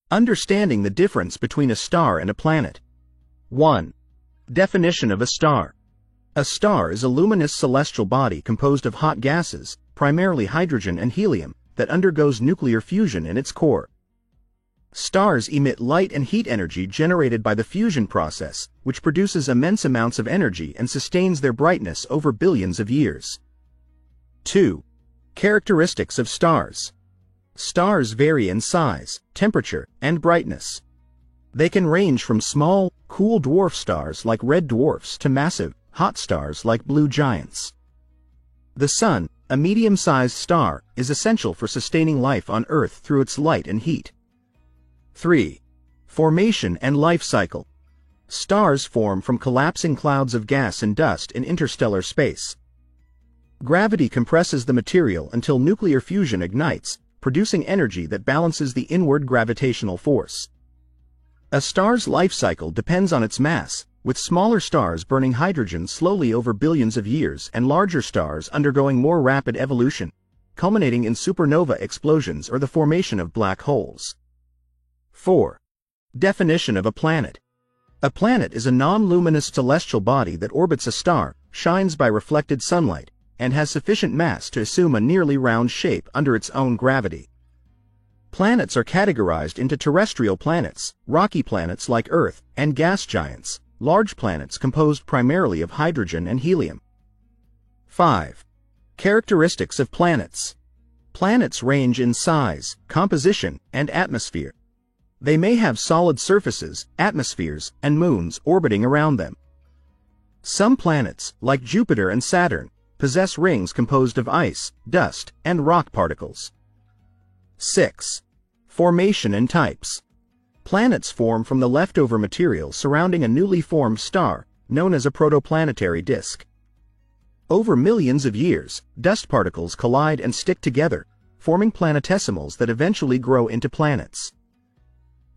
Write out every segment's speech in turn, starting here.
Understanding the difference between a star and a planet. 1. Definition of a star. A star is a luminous celestial body composed of hot gases, primarily hydrogen and helium, that undergoes nuclear fusion in its core. Stars emit light and heat energy generated by the fusion process, which produces immense amounts of energy and sustains their brightness over billions of years. 2. Characteristics of stars. Stars vary in size, temperature, and brightness. They can range from small, cool dwarf stars like red dwarfs to massive, hot stars like blue giants. The Sun, a medium-sized star, is essential for sustaining life on Earth through its light and heat. 3. Formation and life cycle. Stars form from collapsing clouds of gas and dust in interstellar space. Gravity compresses the material until nuclear fusion ignites, producing energy that balances the inward gravitational force. A star's life cycle depends on its mass, with smaller stars burning hydrogen slowly over billions of years and larger stars undergoing more rapid evolution, culminating in supernova explosions or the formation of black holes. 4. Definition of a planet. A planet is a non-luminous celestial body that orbits a star, shines by reflected sunlight, and has sufficient mass to assume a nearly round shape under its own gravity. Planets are categorized into terrestrial planets, rocky planets like Earth, and gas giants, large planets composed primarily of hydrogen and helium. 5. Characteristics of planets. Planets range in size, composition, and atmosphere. They may have solid surfaces, atmospheres, and moons orbiting around them. Some planets, like Jupiter and Saturn, possess rings composed of ice, dust, and rock particles. 6. Formation and types. Planets form from the leftover material surrounding a newly formed star, known as a protoplanetary disk. Over millions of years, dust particles collide and stick together, forming planetesimals that eventually grow into planets.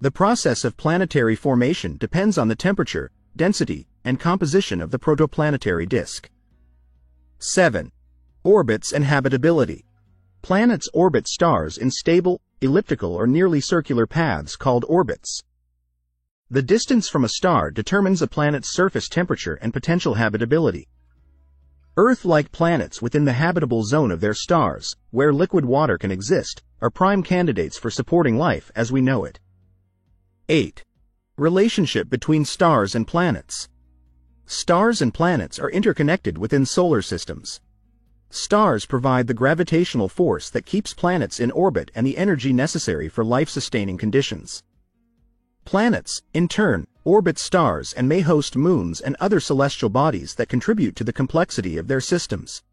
The process of planetary formation depends on the temperature, density, and composition of the protoplanetary disk. 7. Orbits and habitability. Planets orbit stars in stable, elliptical or nearly circular paths called orbits. The distance from a star determines a planet's surface temperature and potential habitability. Earth-like planets within the habitable zone of their stars, where liquid water can exist, are prime candidates for supporting life as we know it. 8. Relationship between stars and planets. Stars and planets are interconnected within solar systems. Stars provide the gravitational force that keeps planets in orbit and the energy necessary for life-sustaining conditions. Planets, in turn, orbit stars and may host moons and other celestial bodies that contribute to the complexity of their systems.